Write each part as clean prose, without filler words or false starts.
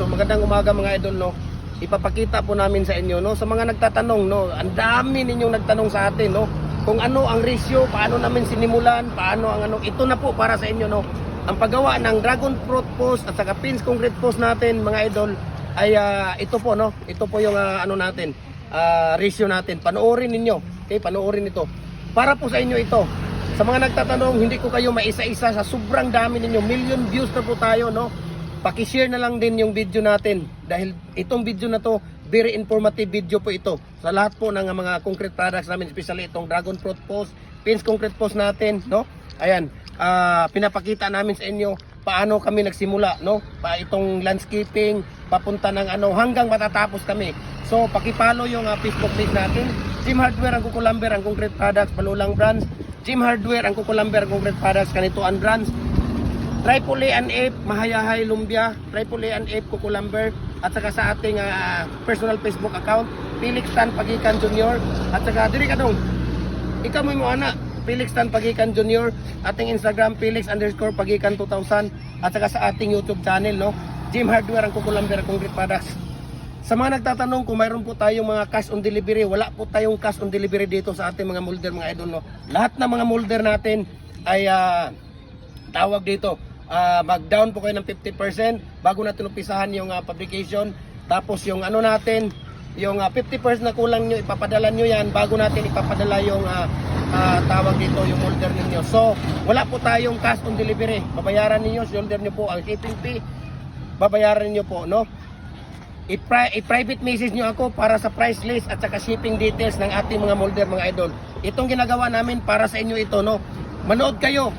So magandang umaga mga idol, no. Ipapakita po namin sa inyo, no, sa mga nagtatanong, no. Ang dami ninyong nagtanong sa atin, no, kung ano ang ratio, paano namin sinimulan, paano ang ano. Ito na po para sa inyo, no. Ang paggawa ng dragon fruit post at saka pins concrete post natin mga idol ay ito po, no. Ito po yung ano natin, ratio natin. Panoorin ninyo. Okay, panoorin ito. Para po sa inyo ito. Sa mga nagtatanong, hindi ko kayo maisa-isa sa sobrang dami ninyo. Million views na po tayo, no. Paki-share na lang din yung video natin dahil itong video na to very informative video po ito sa lahat po ng mga concrete products namin, especially itong dragon fruit post, pins concrete post natin, no. Ayan, pinapakita namin sa inyo paano kami nagsimula, no, itong landscaping papunta ng ano hanggang matatapos kami. So paki-follow yung Facebook page natin, Jim Hardware ang Kukulamber ang concrete products, Palulang brands, Jim Hardware ang Kukulamber ang concrete products, Kanituan brands, Triple A and F, Mahayahay Lumbia, Triple A and F, Kukulamber, at saka sa ating personal Facebook account, Felix Tan Pagikan Jr. At saka diri ka dong, ikaw mo anak, Felix Tan Pagikan Jr. Ating Instagram, Felix_Pagikan 2000. At saka sa ating YouTube channel, no, Jim Hardware ang Kukulamber Concrete Products. Sa mga nagtatanong kung mayroon po tayong mga cash on delivery, wala po tayong cash on delivery dito sa ating mga molder mga idol, no. Lahat ng mga molder natin ay tawag dito, mag-down po kayo ng 50% bago natin umpisahan yung fabrication. Tapos yung ano natin, yung 50% na kulang nyo, ipapadala nyo yan bago natin ipapadala yung tawag dito, yung molder ninyo. So, wala po tayong cash on delivery. Babayaran niyo, shoulder nyo po ang shipping fee, babayaran niyo po, no. I-private message nyo ako para sa price list at saka shipping details ng ating mga molder mga idol. Itong ginagawa namin para sa inyo ito, no. Manood kayo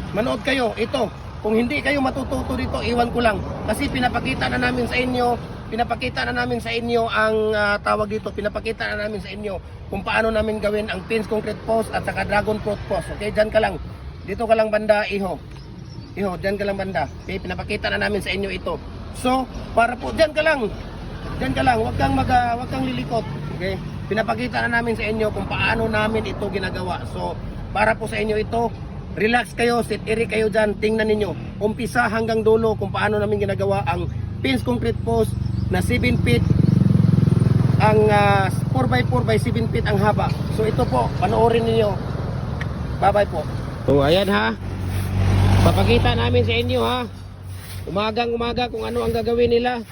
ito. Kung hindi kayo matututo dito, iwan ko lang. Kasi pinapakita na namin sa inyo ang tawag dito, pinapakita na namin sa inyo kung paano namin gawin ang pins concrete post at saka dragon fruit post. Okay, dyan ka lang. Dito ka lang banda, iho, dyan ka lang banda. Okay, pinapakita na namin sa inyo ito. So, para po, dyan ka lang, wag kang lilikot. Okay, pinapakita na namin sa inyo kung paano namin ito ginagawa. So, para po sa inyo ito, relax kayo, sit iri kayo dyan, tingnan ninyo umpisa hanggang dulo kung paano namin ginagawa ang pins concrete post na 7 feet ang 4x4 by 7 feet ang haba. So ito po, panoorin niyo. Bye bye po. So ayan ha, papakita namin sa inyo ha, umaga kung ano ang gagawin nila.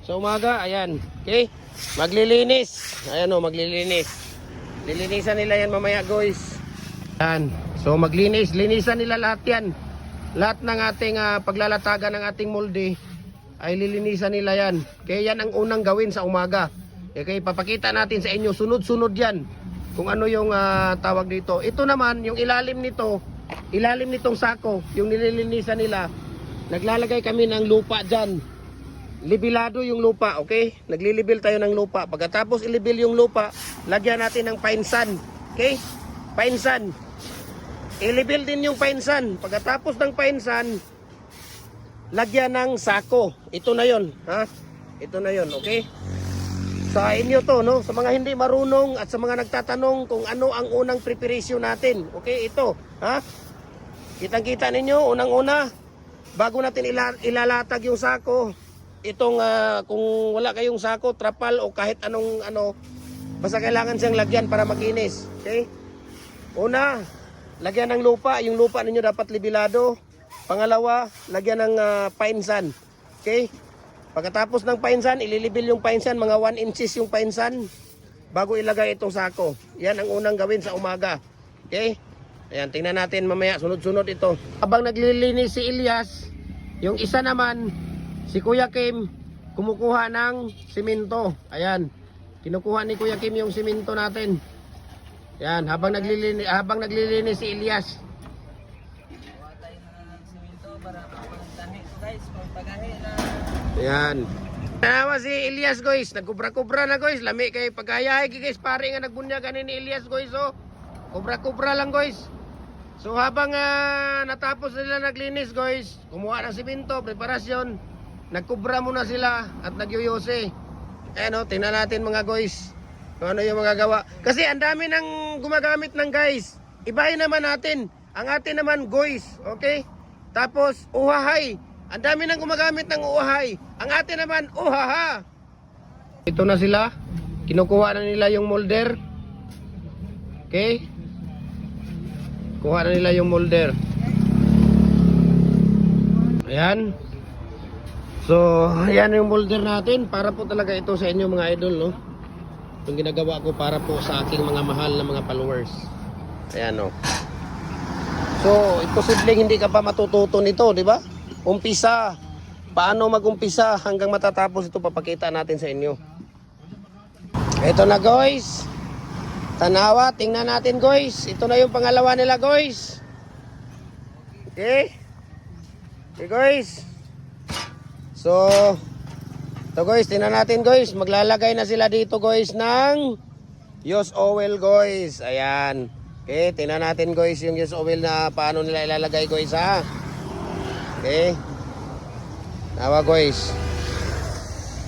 So umaga, ayan, okay, maglilinis, ayan o, lilinisan nila yan mamaya guys. Ayan. So linisan nila lahat yan. Lahat ng ating paglalatagan ng ating molde ay lilinisan nila yan. Kaya yan ang unang gawin sa umaga. Okay, papakita natin sa inyo, sunod-sunod yan kung ano yung tawag dito. Ito naman, yung ilalim nitong sako, yung nililinisan nila, naglalagay kami ng lupa dyan. Libilado yung lupa, okay? Naglilibil tayo ng lupa. Pagkatapos ilibil yung lupa, lagyan natin ng pine sand. Okay? Pine sand. Ilibil din yung pine sand. Pagkatapos ng pine sand, lagyan ng sako. Ito na yon, ha? Ito na yon, okay? Sa inyo to, no? Sa mga hindi marunong at sa mga nagtatanong kung ano ang unang preparation natin. Okay, ito, ha? Kitang-kita ninyo, unang-una, bago natin ilalatag yung sako, itong kung wala kayong sako, trapal o kahit anong basta kailangan siyang lagyan para makinis. Okay? Una, lagyan ng lupa. Yung lupa ninyo dapat libilado. Pangalawa, lagyan ng pine sand. Okay? Pagkatapos ng pine sand, ililibil yung pine sand, mga 1 inches yung pine sand bago ilagay itong sako. Yan ang unang gawin sa umaga. Okay? Ayan, tingnan natin mamaya, sunod-sunod ito. Habang naglilinis si Elias, yung isa naman, si Kuya Kim, kumukuha ng simento. Ayan, kinukuha ni Kuya Kim yung simento natin. Yan, habang naglilinis si Elias. Yan. Nawa si Elias guys, nagkubra-kubra na guys, lami kay pagayahay guys, pare nga nagbunya ganin ni Elias guys, so kubra-kubra lang guys. So habang natapos nila naglinis guys, kumuha ng simento, preparasyon, nagkubra muna sila at nagyuyose. Ayan o, tingnan natin mga guys kung ano yung magagawa. Kasi ang dami nang gumagamit ng guys. Ibahin naman natin. Ang atin naman guys, okay? Tapos uhahay. Ang dami nang gumagamit ng uhahay. Ang atin naman, uhaha. Ito na sila. Kinukuha na nila yung molder. Okay? Kuha na nila yung molder. Ayan. So, ayan yung molder natin. Para po talaga ito sa inyo mga idol, no? Yung ginagawa ko para po sa aking mga mahal na mga followers. Ayan, no? So, posibleng hindi ka pa matututo nito, di ba? Umpisa. Paano mag-umpisa hanggang matatapos ito papakita natin sa inyo. Ito na guys. Tanawa, tingnan natin guys. Ito na yung pangalawa nila guys. Okay? Okay guys. So, ito guys, tingnan natin guys. Maglalagay na sila dito guys ng use oil guys. Ayan. Okay, tingnan natin guys yung use oil na paano nila ilalagay guys ha. Okay. Nawa guys.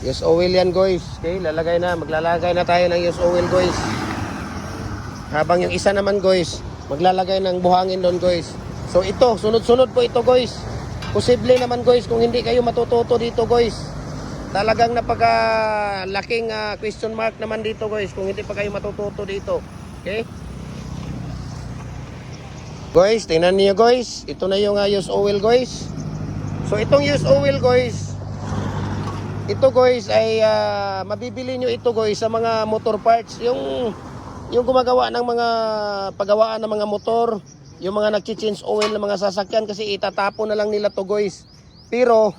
Use oil yan guys. Okay, maglalagay na tayo ng use oil guys. Habang yung isa naman guys, maglalagay ng buhangin doon guys. So ito, sunod-sunod po ito guys. Posible naman guys kung hindi kayo matututo dito guys. Talagang napaka-laking question mark naman dito guys kung hindi pa kayo matututo dito. Okay? Guys, tingnan niyo guys. Ito na yung use oil guys. So itong use oil guys, ito guys ay mabibili nyo ito guys sa mga motor parts. Yung gumagawa ng mga paggawaan ng mga motor, yung mga nag-change oil ng mga sasakyan kasi itatapon na lang nila to guys. Pero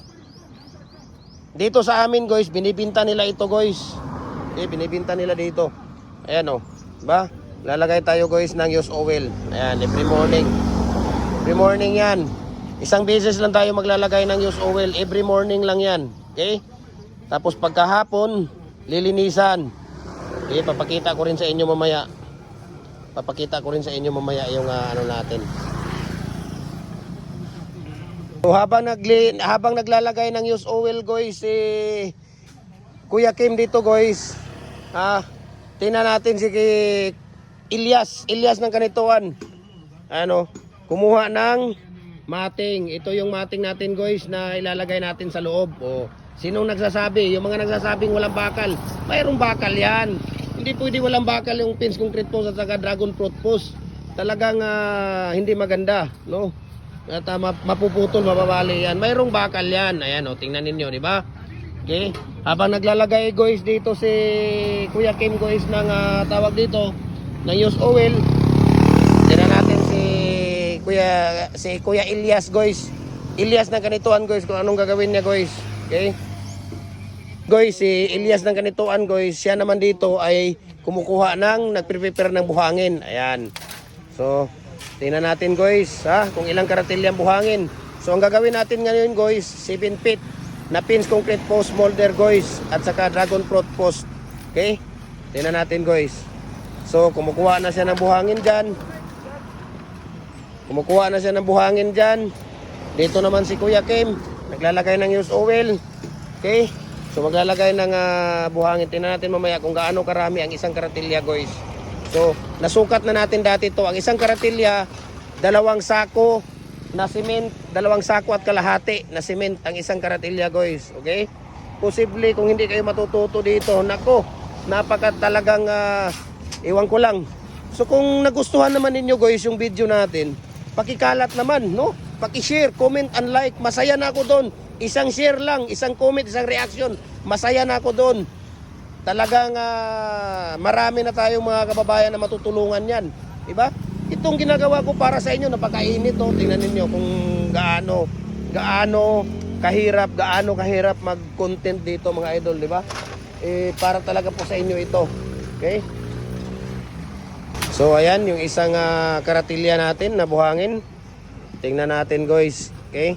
dito sa amin guys, binibinta nila ito guys. Binibinta nila dito. Ayan o, diba? Lalagay tayo guys ng use oil. Ayan, every morning. Every morning yan. Isang beses lang tayo maglalagay ng use oil. Every morning lang yan. Okay? Tapos pagkahapon, lilinisan. Okay, papakita ko rin sa inyo mamaya. Yung ano natin. So habang naglalagay ng use oil guys, Kuya Kim dito guys. Tingnan natin si Ilyas ng Kanituan. Ano, kumuha ng mating. Ito yung mating natin guys na ilalagay natin sa loob. Sinong nagsasabi? Yung mga nagsasabing walang bakal. Mayroong bakal yan. Hindi pwede walang bakal yung pins concrete post at saka dragon fruit post. Talagang hindi maganda, no? At mapuputol, mababali yan. Mayroong bakal yan. Ayan, tingnan ninyo, di ba? Okay? Habang naglalagay guys dito si Kuya Kim guys ng tawag dito ng use oil. Tingnan natin si Kuya Ilyas guys. Ilyas ng Kanituan guys kung anong gagawin niya guys. Okay? Guys, si Ilyas ng Kanituan guys, siya naman dito ay kumukuha nagprepare ng buhangin. Ayan. So, tingnan natin guys, kung ilang karatilya ang buhangin. So, ang gagawin natin ngayon guys, 7 feet na pins concrete post molder guys at saka dragon fruit post. Okay? Tingnan natin guys. So, kumukuha na siya ng buhangin dyan. Dito naman si Kuya Kim, naglalagay ng use oil. Okay? So maglalagay ng buhangin. Tingnan natin mamaya kung gaano karami ang isang karatilya guys. So nasukat na natin dati to. Ang isang karatilya, 2 sako na cement, 2 sako at kalahati na cement ang isang karatilya guys. Okay? Posible kung hindi kayo matututo dito, nako, napaka talagang iwan ko lang. So kung nagustuhan naman ninyo guys yung video natin, pakikalat naman, no? Paki-share, comment and like. Masaya na ako doon. Isang share lang, isang comment, isang reaction. Masaya na ako doon. Talagang marami na tayong mga kababayan na matutulungan yan. Diba? Itong ginagawa ko para sa inyo, napakainit to. Tingnan ninyo kung gaano kahirap mag-content dito mga idol, diba? Para talaga po sa inyo ito. Okay? So ayan, yung isang karatilya natin na buhangin. Tingnan natin guys. Okay?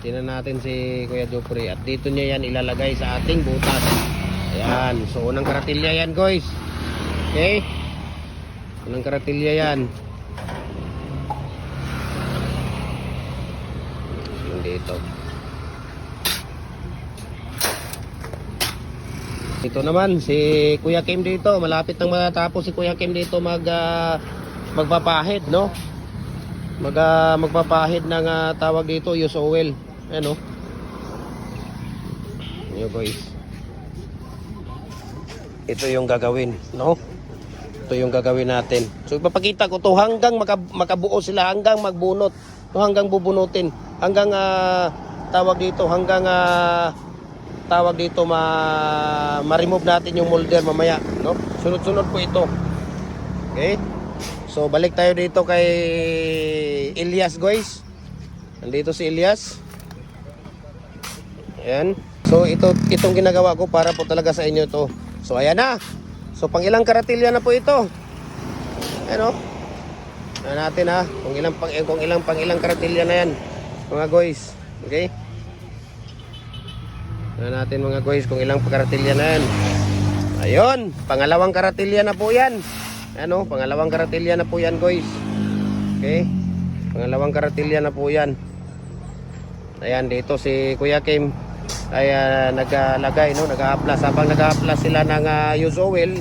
Tingnan natin si Kuya Jopri. At dito niya yan ilalagay sa ating butas. Ayan. So unang karatilya yan guys. Okay? Unang karatilya yan. Yung dito. Ito naman si Kuya Kim dito. Malapit nang matapos si Kuya Kim dito magpapahid, no? Magpapahid ng tawag dito use oil. Ano? Yo guys. Ito yung gagawin, no? Ito yung gagawin natin. So ipapakita ko to hanggang makabuo sila, hanggang magbunot. To hanggang bubunutin, hanggang tawag dito ma-remove natin yung molder mamaya, no? Sunod-sunod po ito. Okay? So balik tayo dito kay Elias guys. Nandito si Elias. Ayan. So itong ginagawa ko para po talaga sa inyo to. So ayan na. So pang ilang karatilya na po ito. Ayan o. Ayan natin ha. Kung ilang karatilya na yan. Mga guys. Okay. Ayan natin mga guys kung ilang karatilya na yan. Ayun. Pangalawang karatilya na po yan. Ayan o. Pangalawang karatilya na po yan guys. Okay. Pangalawang karatilya na po yan. Ayan dito si Kuya Kim ay naglagay, no, nag-a-apply. Habang nag-a-apply sila ng use oil,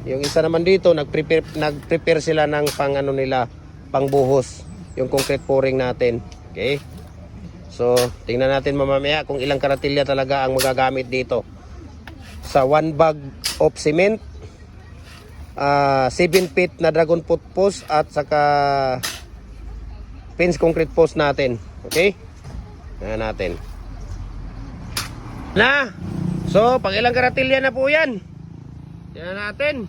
yung isa naman dito nag-prepare sila ng pangbuhos, yung concrete pouring natin. Okay? So, tingnan natin mamaya kung ilang karatilya talaga ang magagamit dito. Sa 1 bag of cement, 7 feet na dragon fruit post at saka fence concrete post natin. Okay? Tingnan natin. Na. So, pang ilang karatilya na po yan. Tingnan natin.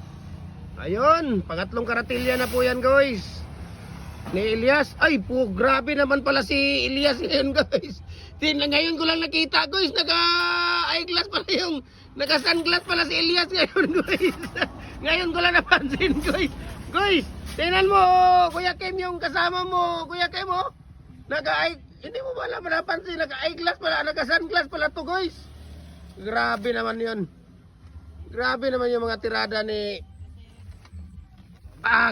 Ayun, pangatlong karatilya na po yan, guys. Ni Elias. Ay, po, grabe naman pala si Elias ngayon, guys. Ngayon ko lang nakita, guys. Naka-eyeglass pala yung, naka-sunglass pala si Elias ngayon, guys. Ngayon ko lang napansin, guys. Guys, tingnan mo, Kuya Kim, yung kasama mo, Kuya Kim, oh. Hindi mo ba napansin, naka-eyeglass pala, naka-sunglass pala to, guys. Grabe naman yun. Grabe naman yung mga tirada ni...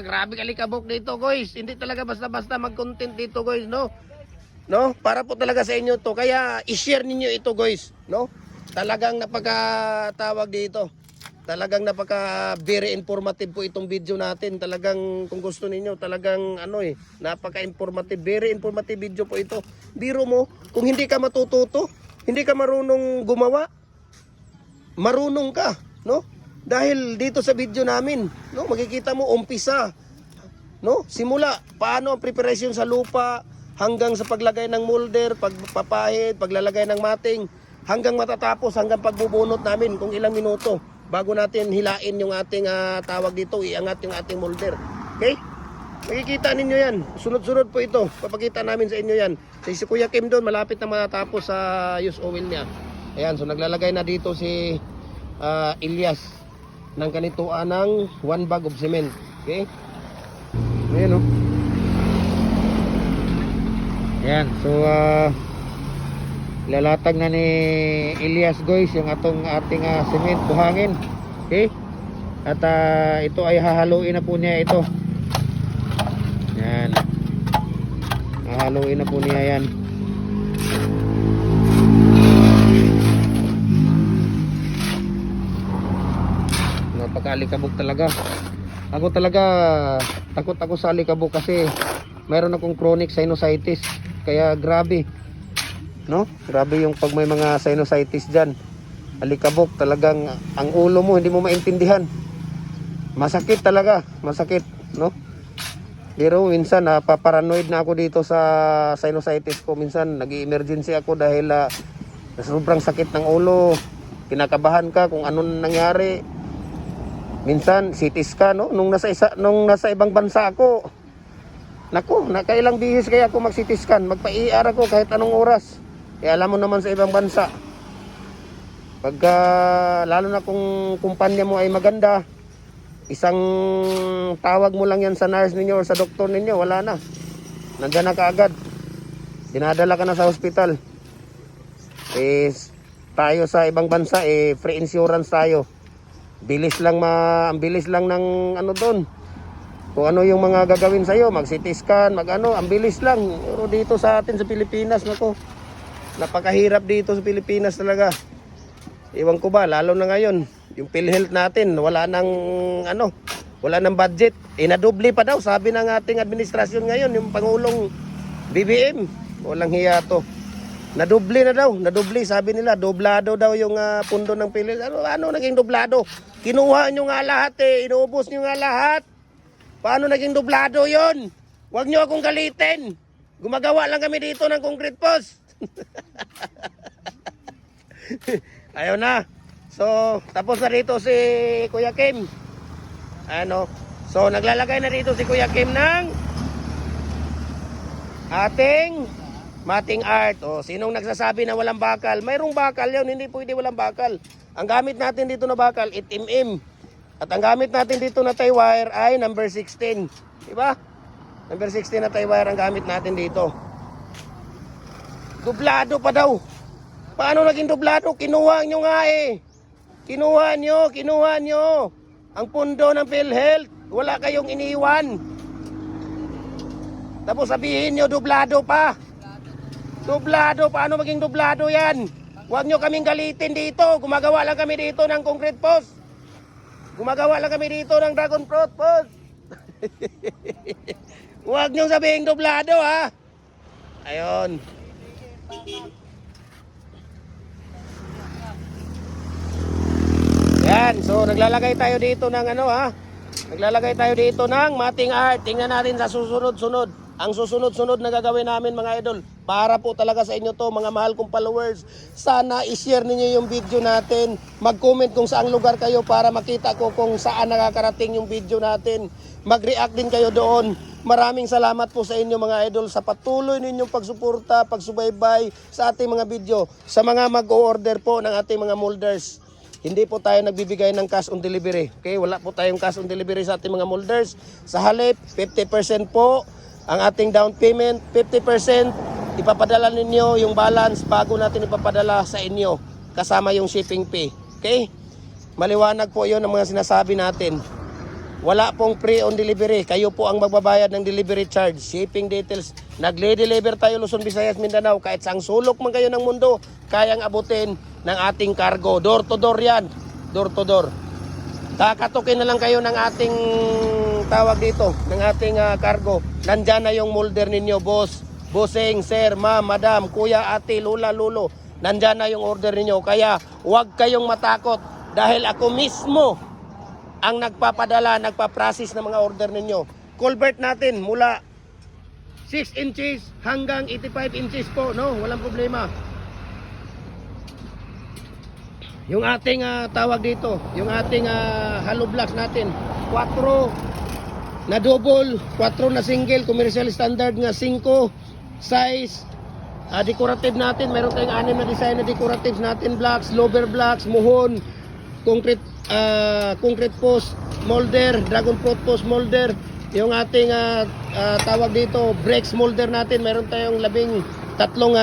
grabe kalikabok dito guys. Hindi talaga basta-basta mag-content dito guys, no? No? Para po talaga sa inyo to. Kaya i-share ninyo ito guys, no? Talagang napaka-tawag dito. Talagang very informative po itong video natin. Talagang kung gusto ninyo, talagang napaka-informative. Very informative video po ito. Biro mo, kung hindi ka matututo, hindi ka marunong gumawa, marunong ka, no? Dahil dito sa video namin, no, makikita mo umpisa, no? Simula paano ang preparation sa lupa hanggang sa paglagay ng molder, pagpapahid, paglalagay ng mating, hanggang matatapos, hanggang pagbubunot namin kung ilang minuto bago natin hilain yung ating tawag dito, iangat yung ating molder. Okay? Makikita ninyo yan. Sunod-sunod po ito. Papakita namin sa inyo yan. Si Kuya Kim doon, malapit na matatapos sa use oil niya. Ayan, so naglalagay na dito si Elias ng kanituan ng 1 bag of cement. Okay? Ayan o. Ayan, so lalatag na ni Elias guys yung ating cement buhangin. Okay? At ito ay hahaluin na po niya ito. Ayan. Hahaluin na po niya yan. Napaka-alikabok talaga. Ako talaga takot ako sa alikabok kasi mayroon akong chronic sinusitis. Kaya grabe. No? Grabe yung pag may mga sinusitis diyan. Alikabok talagang ang ulo mo hindi mo maintindihan. Masakit talaga, masakit, no? Pero minsan napaparanoid na ako dito sa sinusitis ko. Minsan nag-emergency ako dahil sobrang sakit ng ulo. Kinakabahan ka kung anong nangyari. Minsan CT scan, no? Nung nasa ibang bansa ako. Naku, nakailang bihis kaya ako mag-CT scan. Magpa-ER ako kahit anong oras. Kaya alam mo naman sa ibang bansa. Pagka lalo na kung kumpanya mo ay maganda, isang tawag mo lang yan sa nurse ninyo o sa doktor ninyo, wala na. Nandiyan na kaagad. Dinadala ka na sa hospital. Tayo sa ibang bansa, free insurance tayo. Ang bilis lang ng doon. Kung ano yung mga gagawin sa'yo, mag-CT scan, ang bilis lang. Pero dito sa atin sa Pilipinas, nako, napakahirap dito sa Pilipinas talaga. Iwan ko ba, lalo na ngayon, yung PhilHealth natin, wala nang budget. Inadoble pa daw, sabi ng ating administrasyon ngayon, yung Pangulong BBM. Walang hiya to. Nadoble na daw, nadoble sabi nila, doblado daw yung pundo ng PhilHealth. Ano naging doblado? Kinuha nyo nga lahat eh, inuubos nyo nga lahat. Paano naging doblado yon? Huwag nyo akong galitin. Gumagawa lang kami dito ng concrete post. Ayaw na. So, tapos na dito si Kuya Kim. Ano? So, naglalagay na dito si Kuya Kim ng ating mating art. O, sinong nagsasabi na walang bakal? Mayroong bakal yun, hindi pwede walang bakal. Ang gamit natin dito na bakal, 8mm. At ang gamit natin dito na tie wire ay number 16. Diba? Number 16 na tie wire ang gamit natin dito. Dublado pa daw. Paano naging dublado? Kinuha nyo nga eh. Kinuha nyo. Ang pundo ng PhilHealth. Wala kayong iniwan. Tapos sabihin nyo, dublado pa. Dublado, paano maging dublado yan? Huwag nyo kaming galitin dito. Gumagawa lang kami dito ng concrete post. Gumagawa lang kami dito ng dragon fruit post. Huwag nyo sabihin dublado ha. Ayun. Yan, so naglalagay tayo dito ng ano ha. Naglalagay tayo dito ng mating art. Tingnan natin sa susunod-sunod. Ang susunod-sunod na gagawin namin mga idol, para po talaga sa inyo to mga mahal kong followers. Sana i-share ninyo yung video natin. Mag-comment kung saang lugar kayo para makita ko kung saan nakakarating yung video natin. Mag-react din kayo doon. Maraming salamat po sa inyo mga idol sa patuloy ninyong pagsuporta, pagsubaybay sa ating mga video. Sa mga mag-o-order po ng ating mga molders. Hindi po tayo nagbibigay ng cash on delivery. Okay, wala po tayong cash on delivery sa ating mga molders. Sa halip, 50% po ang ating down payment, 50% ipapadala ninyo yung balance bago natin ipapadala sa inyo kasama yung shipping fee. Okay? Maliwanag po 'yon ang mga sinasabi natin. Wala pong free on delivery. Kayo po ang magbabayad ng delivery charge, shipping details. Nagle-deliver tayo Luzon, Visayas, Mindanao. Kahit saang sulok man kayo ng mundo, kayang abutin ng ating cargo. Door to door yan. Door to door. Kakatukin na lang kayo ng ating tawag dito, ng ating cargo. Nandyan na yung molder ninyo, boss, bossing, sir, ma'am, madam, kuya, ate, lula, lulo. Nandyan na yung order ninyo. Kaya huwag kayong matakot dahil ako mismo ang nagpapadala, nagpa-process ng mga order ninyo. Culvert natin mula 6 inches hanggang 85 inches po, no? Walang problema. Yung ating tawag dito, yung ating hollow blocks natin, 4 na double, 4 na single, commercial standard nga 5 size. Decorative natin, meron tayong 6 na design na decoratives natin, blocks, lower blocks, muhon, concrete post molder, dragon fruit post molder. Yung ating tawag dito, bricks molder natin, meron tayong 13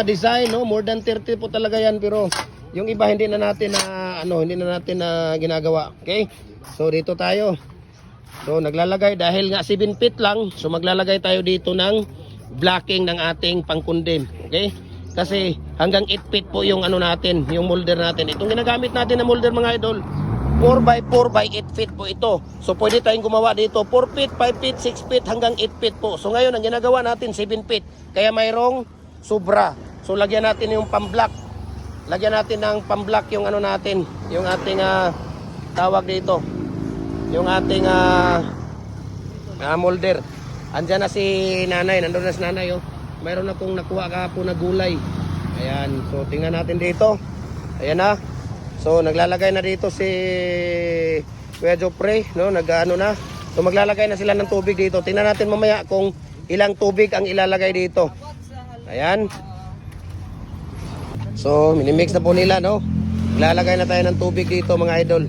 design, no? More than 30 po talaga yan, pero yung iba hindi na natin ginagawa. Okay? So dito tayo. So naglalagay dahil nga 7 feet lang, so maglalagay tayo dito ng blocking ng ating pangkundim. Okay? Kasi hanggang 8 feet po yung natin, yung molder natin. Itong ginagamit natin na molder mga idol, 4x4 by 8 feet po ito. So pwede tayong gumawa dito 4 feet, 5 feet, 6 feet hanggang 8 feet po. So ngayon ang ginagawa natin 7 feet. Kaya mayroong sobra. So lagyan natin yung pamblock. Lagyan natin ng pamblock yung natin, yung ating tawag dito. Yung ating molder. Andiyan na si nanay, nandoon na si nanay oh. Mayroon akong nakuha kahapon na gulay. Ayan, so tingnan natin dito. Ayan na. So naglalagay na dito si Kuya Jopre, no? Nag-ano na. So maglalagay na sila ng tubig dito. Tingnan natin mamaya kung ilang tubig ang ilalagay dito. Ayan. So minimix na po nila, no? Maglalagay na tayo ng tubig dito mga idol.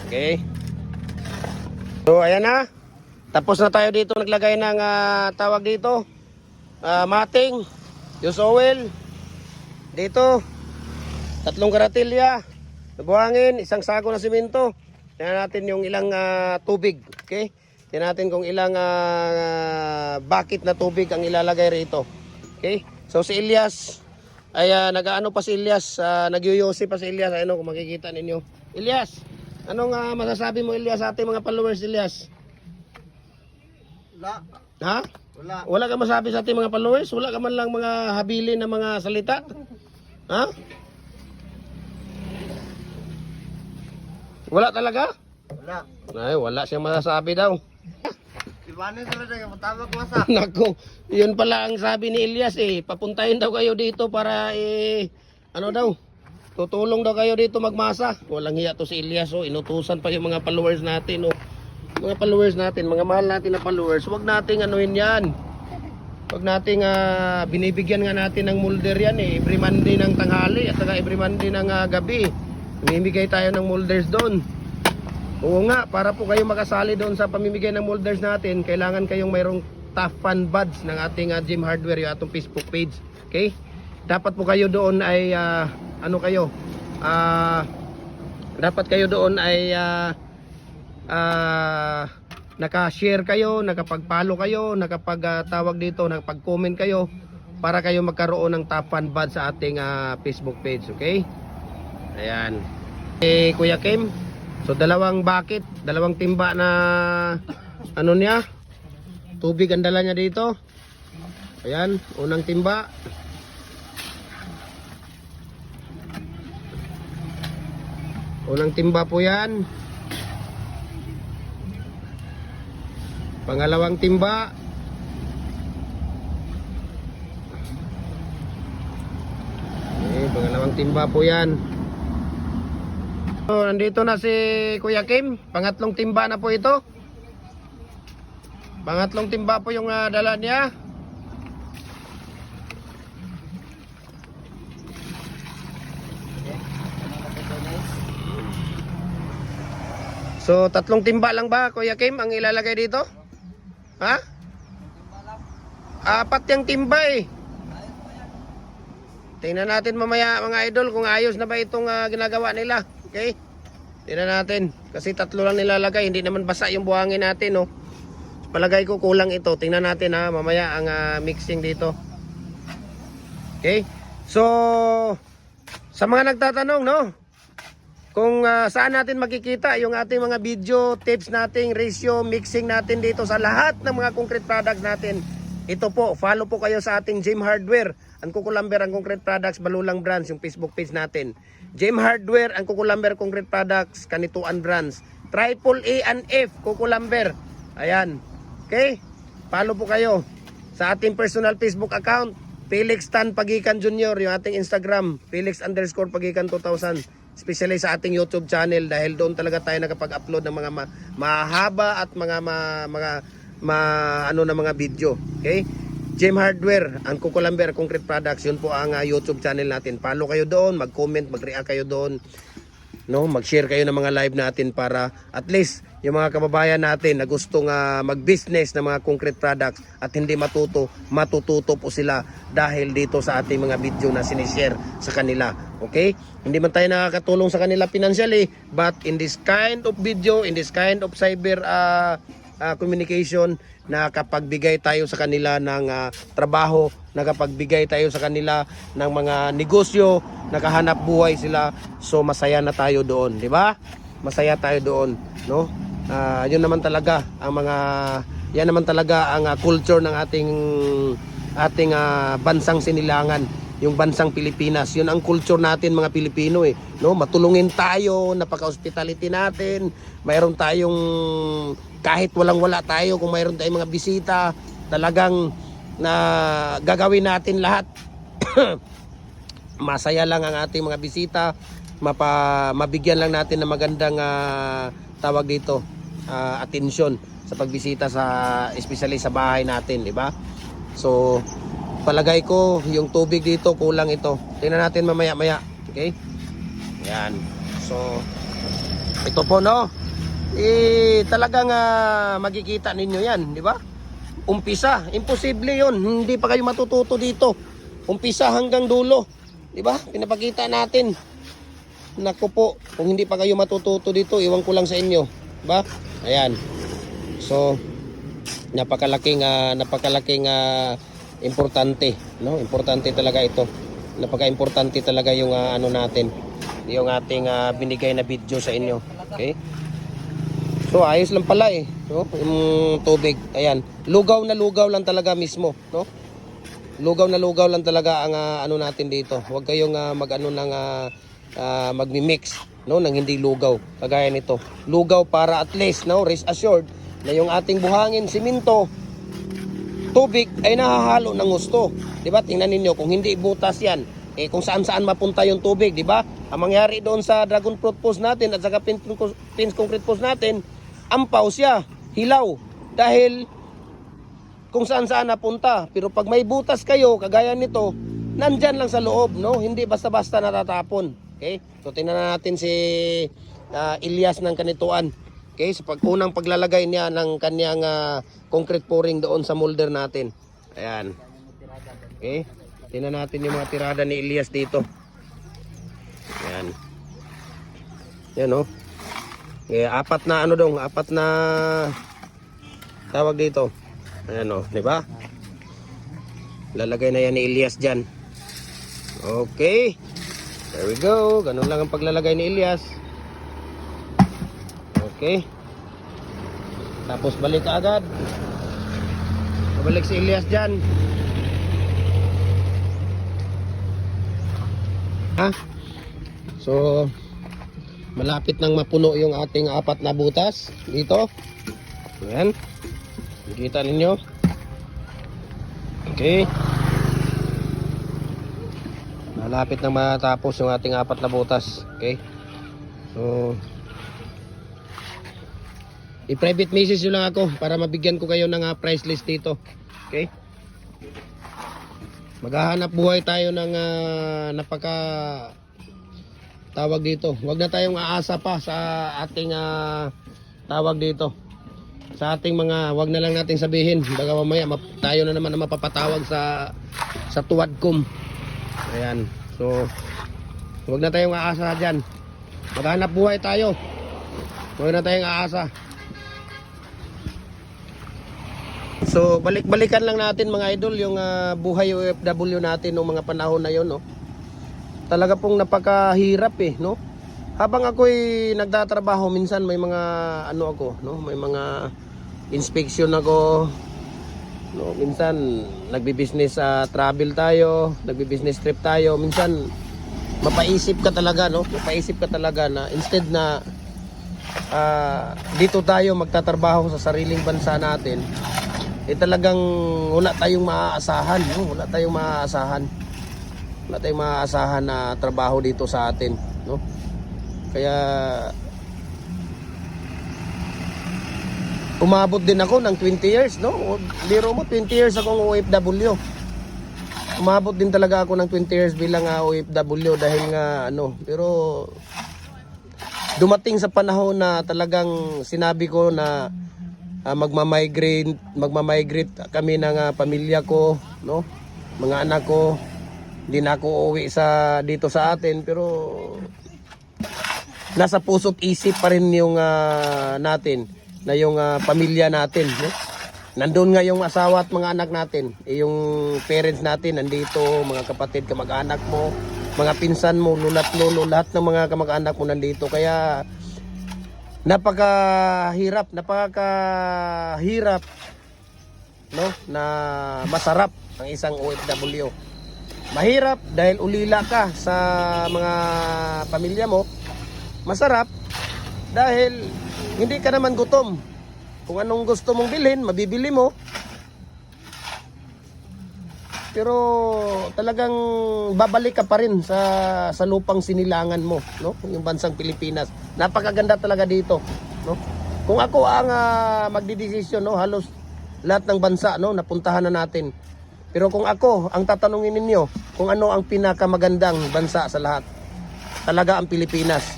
Okay. So ayan na. Tapos na tayo dito naglagay ng tawag dito. Mating, use oil. Dito 3 karatilya, buhangin, 1 sako na simento. Tingnan natin yung ilang tubig, okay? Tingnan natin kung ilang bucket na tubig ang ilalagay rito. Okay? So si Elias ay nag-aano pa si Elias, nagyoyosi pa si Elias. Ayun kung makikita ninyo. Elias, anong masasabi mo Elias sa ating mga followers Elias? La. Ha? Wala. Wala ka masabi sa ating mga followers? Wala ka man lang mga habilin na mga salita? Ha? Wala talaga? Wala. Ay, wala siyang masasabi daw. Ibanin sila dyan, matawag ko sa. Nako, yun pala ang sabi ni Elias eh. Papuntahin daw kayo dito para ano daw? Tutulong daw kayo dito magmasa. Walang hiya to si Elias oh. Inutusan pa yung mga followers natin oh. Mga followers natin, mga mahal natin na followers. Huwag nating anuhin yan. Huwag nating binibigyan nga natin ng molder yan eh. Every Monday ng tanghali at saka every Monday ng gabi. Namimigay tayo ng molders doon. Oo nga, para po kayo makasali doon sa pamimigay ng molders natin, kailangan kayong mayroong top fan buds ng ating Gym Hardware, yung atong Facebook page. Okay? Dapat po kayo doon ay dapat kayo doon ay naka-share kayo, nakapag-follow kayo, nakapag-tawag dito, nakapag-comment kayo para kayo magkaroon ng top fan buds sa ating Facebook page. Okay? Ayan. Kuya Kim, so dalawang bucket, dalawang timba na ano niya, tubig ang dala niya dito. Ayan, unang timba. Unang timba po yan. Pangalawang timba. Pangalawang timba po yan. So, nandito na si Kuya Kim. Pangatlong timba na po ito. Pangatlong timba po yung dala niya. So, tatlong timba lang ba, Kuya Kim, ang ilalagay dito? Ha? Apat yung timba eh. Tingnan natin mamaya mga idol kung ayos na ba itong ginagawa nila. Okay? Tingnan natin. Kasi tatlo lang nilalagay. Hindi naman basa yung buhangin natin. No? Palagay ko kulang ito. Tingnan natin mamaya ang mixing dito. Okay? So, sa mga nagtatanong, no? Kung saan natin makikita yung ating mga video, tips natin, ratio, mixing natin dito sa lahat ng mga concrete products natin. Ito po, follow po kayo sa ating Gym Hardware, ang Kukulamber, ang Concrete Products, Balulang Brands, yung Facebook page natin. Gym Hardware, ang Kukulamber, Concrete Products, Kanituan Brands. Triple A and F, Kukulamber. Ayan. Okay? Follow po kayo sa ating personal Facebook account, Felix Tan Pagikan Jr., yung ating Instagram, Felix_Pagikan 2000. Especially sa ating YouTube channel dahil doon talaga tayo nakapag-upload ng mga mahaba at mga mga video. Okay? Gym Hardware, ang Kukulamber Concrete Products, yun po ang YouTube channel natin. Follow kayo doon, mag-comment, mag-react kayo doon. No, mag-share kayo ng mga live natin para at least yung mga kababayan natin na gustong mag-business ng mga concrete products at hindi matututo po sila dahil dito sa ating mga video na sinishare sa kanila. Okay? Hindi man tayo nakakatulong sa kanila financially, but in this kind of video, in this kind of cyber communication, nakapagbigay tayo sa kanila ng trabaho, nakapagbigay tayo sa kanila ng mga negosyo, nakahanap buhay sila. So masaya na tayo doon, di ba? Masaya tayo doon, no? Yun naman talaga ang yan naman talaga ang culture ng ating bansang sinilangan, yung bansang Pilipinas. Yun ang culture natin mga Pilipino eh, no? Matulungin tayo, napaka-hospitality natin. Mayroon tayong kahit walang-wala tayo, kung mayroon tayong mga bisita, talagang na gagawin natin lahat. Masaya lang ang ating mga bisita, mabigyan lang natin ng magandang tawag dito, atensyon sa pagbisita sa especially sa bahay natin, di ba? So, palagay ko yung tubig dito kulang ito. Tingnan natin mamaya-maya, okay? Yan. So, ito po no. Talagang makikita ninyo yan, di ba? Umpisa, imposible yun. Hindi pa kayo matututo dito. Umpisa hanggang dulo, di ba? Pinapakita natin. Naku po, kung hindi pa kayo matututo dito, iwan ko lang sa inyo, di ba? Ayan. So, napakalaking importante, no? Importante talaga ito. Napaka-importante talaga yung ano natin, yung ating binigay na video sa inyo. Okay? So ayos lang pala eh, no? Yung tubig, ayan. Lugaw na lugaw lang talaga mismo, no? Lugaw na lugaw lang talaga ang ano natin dito. Huwag kayong mag-ano ng magmi-mix, no, ng hindi lugaw. Kagaya nito. Lugaw para at least, no, rest assured na yung ating buhangin, simento, tubig ay nahahalo ng gusto. 'Di ba? Tingnan ninyo kung hindi butas 'yan, kung saan-saan mapunta yung tubig, 'di ba? Ang mangyari doon sa dragon fruit post natin at saka pins concrete post natin, ampaw siya, hilaw. Dahil kung saan-saan napunta. Pero pag may butas kayo, kagaya nito, nandyan lang sa loob, no? Hindi basta-basta natatapon. Okay? So tingnan na natin si Elias ng kanituan. Okay? So unang paglalagay niya ng kanyang concrete pouring doon sa molder natin. Ayan. Okay? Tingnan natin yung mga tirada ni Elias dito. Ayan. Yan, no? Okay, apat na tawag dito. Ayan, o, di ba? Lalagay na yan ni Elias dyan. Okay. There we go. Ganun lang ang paglalagay ni Elias. Okay. Tapos balik ka agad. Balik si Elias dyan. Ha? So, malapit nang mapuno yung ating apat na butas dito. Ayan. Nakita ninyo. Okay. Malapit nang matapos yung ating apat na butas. Okay. So, i-private message nyo lang ako para mabigyan ko kayo ng price list dito. Okay. Maghahanap buhay tayo ng napaka tawag dito. Huwag na tayong aasa pa sa ating tawag dito. Sa ating mga, wag na lang natin sabihin. Baka mamaya tayo na naman ang mapapatawag sa tuwadkom. Ayan. So, huwag na tayong aasa dyan. Maghanap buhay tayo. Huwag na tayong aasa. So, balik-balikan lang natin mga idol yung buhay OFW natin noong mga panahon na yon, no? Talaga pong napakahirap eh, no? Habang ako'y nagtatrabaho, minsan may mga ano ako, no? May mga inspection ako, no? Minsan nagbi-business travel tayo, nagbi-business trip tayo. Minsan mapaisip ka talaga, no? Mapaisip ka talaga na instead na dito tayo magtatrabaho sa sariling bansa natin, talagang wala tayong maaasahan, no? Wala tayong maaasahan na trabaho dito sa atin, no? Kaya umabot din ako ng 20 years, no? Biro mo, 20 years akong OFW. Umabot din talaga ako ng 20 years bilang OFW dahil nga ano, pero dumating sa panahon na talagang sinabi ko na magmamigrate kami ng pamilya ko, no? Mga anak ko. Hindi na ako uuwi dito sa atin, pero nasa puso't isip pa rin yung natin, na yung pamilya natin, no? Nandun nga yung asawa at mga anak natin, yung parents natin nandito, mga kapatid, kamag-anak mo, mga pinsan mo, lula't lolo, lahat ng mga kamag-anak mo nandito. Kaya napakahirap, no, na masarap ang isang OFW. Mahirap dahil ulila ka sa mga pamilya mo. Masarap dahil hindi ka naman gutom. Kung anong gusto mong bilhin, mabibili mo. Pero talagang babalik ka pa rin sa lupang sinilangan mo, no? Yung bansang Pilipinas. Napakaganda talaga dito, no? Kung ako ang magdidesisyon, no, halos lahat ng bansa, no, napuntahan na natin. Pero kung ako ang tatanungin ninyo kung ano ang pinakamagandang bansa sa lahat, talaga ang Pilipinas.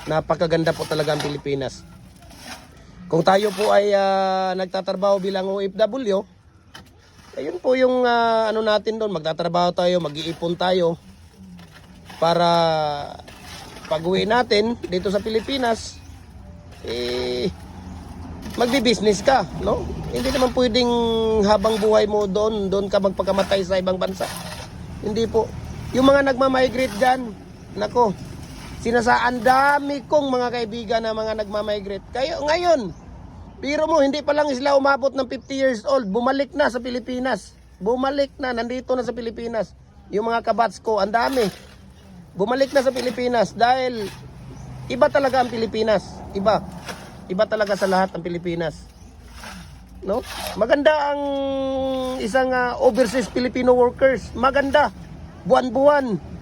Napakaganda po talaga ang Pilipinas. Kung tayo po ay nagtatrabaho bilang OFW, ayun po yung ano natin doon, magtatrabaho tayo, mag-iipon tayo para pag-uwi natin dito sa Pilipinas, magbi-business ka, no? Hindi naman pwedeng habang buhay mo doon ka magpakamatay sa ibang bansa. Hindi po. Yung mga nagmamigrate dyan, nako, Ang dami kong mga kaibigan na mga nagmamigrate. Kayo ngayon, biro mo, hindi pa lang sila umabot ng 50 years old, bumalik na sa Pilipinas. Bumalik na, nandito na sa Pilipinas. Yung mga kabats ko, ang dami. Bumalik na sa Pilipinas dahil iba talaga ang Pilipinas. Iba. Iba talaga sa lahat ang Pilipinas. No? Maganda ang isang overseas Filipino workers. Maganda. Buwan-buwan.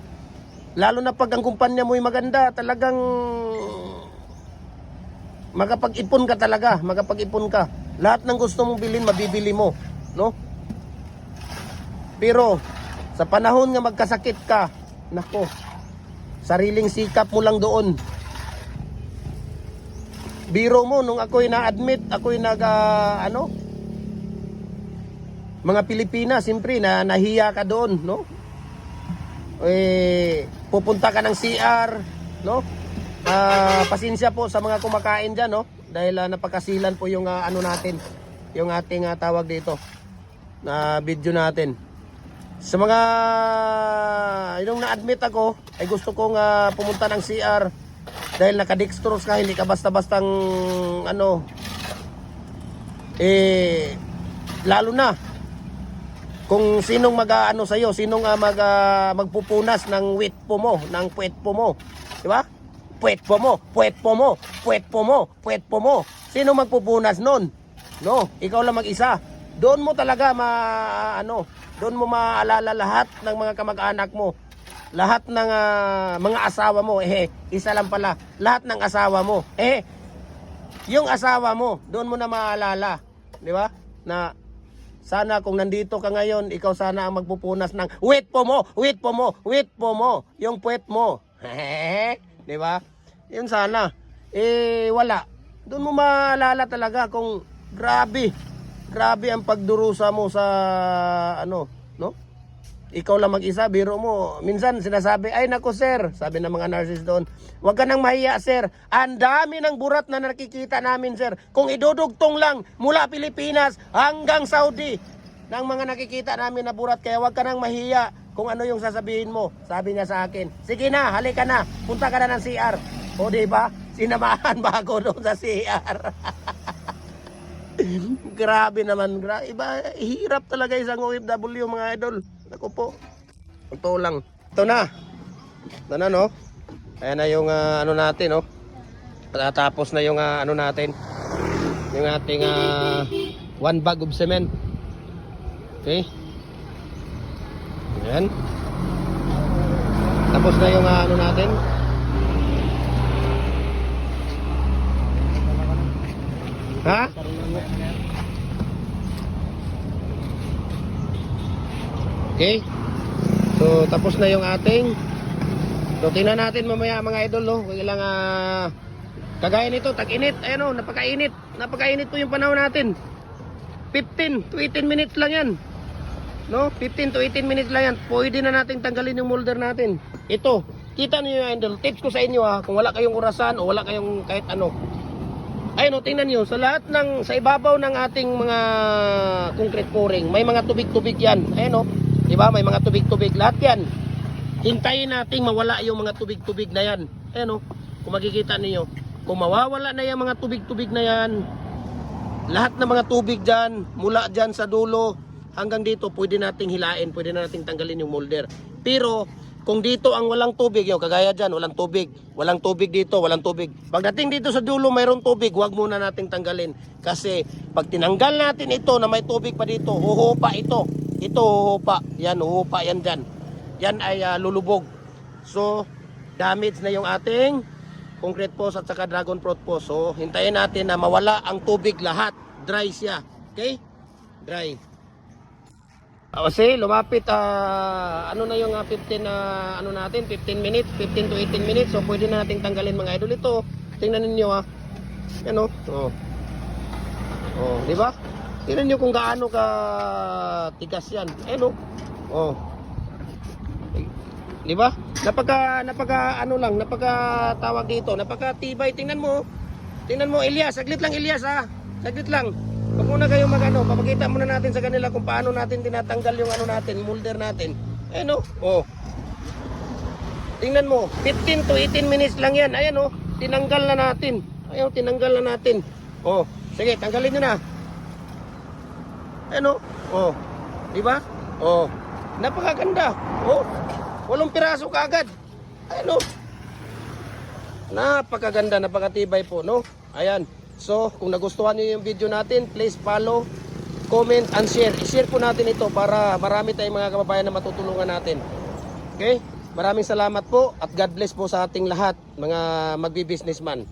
Lalo na pag ang kumpanya mo'y maganda, talagang magapag-ipon ka talaga, magapag-ipon ka. Lahat ng gusto mong bilhin, mabibili mo, no? Pero sa panahon nga magkasakit ka, nako, sariling sikap mo lang doon. Biro mo nung ako'y na-admit, ako'y mga Pilipinas, siyempre na nahiya ka doon, no? Pupunta ka ng CR, no? Pasensya po sa mga kumakain dyan, no? Dahil napakasilan po yung natin, yung ating tawag dito na video natin. Sa mga yung na-admit ako, ay gusto kong pumunta ng CR dahil nakadextrose ka, hindi ka basta-bastang lalo na kung sinong mag-ano sa iyo, sinong magpupunas ng wet po mo, ng puwet po mo. Di ba? Puwet po mo, puwet po mo, puwet po mo, puwet po mo. Sino magpupunas nun? No, ikaw lang mag-isa. Doon mo talaga doon mo maalala lahat ng mga kamag-anak mo. Lahat ng mga asawa mo, isa lang pala. Lahat ng asawa mo. Yung asawa mo, doon mo na maalala. Di ba? Na sana kung nandito ka ngayon, ikaw sana ang magpupunas ng wet po mo, wet po mo, wet po mo, yung puwet mo. Di ba? Yun sana. Wala. Doon mo maalala talaga kung grabe ang pagdurusa mo sa no? Ikaw lang mag-isa, biro mo. Minsan sinasabi, ay nako sir, sabi ng mga nurses doon, wag ka nang mahiya sir. Ang dami ng burat na nakikita namin sir. Kung idudugtong lang mula Pilipinas hanggang Saudi, ng mga nakikita namin na burat, kaya wag ka nang mahiya kung ano yung sasabihin mo. Sabi niya sa akin, sige na, halika na, punta ka na ng CR. O diba, sinamahan ba ako doon sa CR? Grabe naman, iba, hirap talaga isang OFW mga idol. Ako po. Ito lang. Ito na. Ito na, no? Ayan na yung natin, no? Tapos na yung natin. Yung ating 1 bag of cement. Okay? Ayan. Tapos na yung natin. Ha? Okay. So tapos na yung ating. So tingnan natin mamaya mga idol, no. Kailang kagaya nito, tag-init. Ayan oh, napakainit. Napakainit po yung panahon natin. 15 to 18 minutes lang yan. No? 15 to 18 minutes lang yan. Pwede na nating tanggalin yung molder natin. Ito, kita niyo yung idol. Tips ko sa inyo kung wala kayong orasan o wala kayong kahit ano. Ayun o, tingnan nyo, sa lahat sa ibabaw ng ating mga concrete pouring, may mga tubig-tubig yan. Ayun o, diba, may mga tubig-tubig. Lahat yan. Hintayin nating mawala yung mga tubig-tubig na yan. Ayun o, kung makikita niyo, kung mawawala na yung mga tubig-tubig na yan, lahat ng mga tubig dyan, mula dyan sa dulo, hanggang dito, pwede nating hilain, pwede na nating tanggalin yung molder. Pero, kung dito ang walang tubig, yung kagaya dyan, walang tubig dito, walang tubig. Pagdating dito sa dulo, mayroong tubig, huwag muna nating tanggalin. Kasi pag tinanggal natin ito na may tubig pa dito, huhupa ito. Ito huhupa, yan, huhupa yan dyan. Yan ay lulubog. So, damage na yung ating concrete post at saka dragon fruit post. So, hintayin natin na mawala ang tubig lahat. Dry siya. Okay? Dry. Kasi lumapit ano na yung 15 natin, 15 minutes, 15 to 18 minutes. So pwede na nating tanggalin mga idol ito. Tingnan niyo Ano? Oh, di ba? Tingnan niyo kung gaano ka tigas 'yan. Ano? Oh. Di ba? Napaka tawag dito, napakatibay. Tingnan mo. Tingnan mo Elias, saglit lang Elias Saglit lang. Pag muna kayo papakita muna natin sa kanila kung paano natin tinatanggal yung natin, molder natin. Oh. Tingnan mo, 15 to 18 minutes lang yan. Ayan oh, tinanggal na natin. Ayan, tinanggal na natin. Oh, sige, tanggalin nyo na. Ayan oh, di ba? Oh, napakaganda. Oh, 8 piraso kaagad. Ayan oh. Napakaganda, napakatibay po, no? Ayan. So, kung nagustuhan niyo yung video natin, please follow, comment, and share. I-share po natin ito para marami tayong mga kababayan na matutulungan natin. Okay? Maraming salamat po at God bless po sa ating lahat, mga magbi-businessman.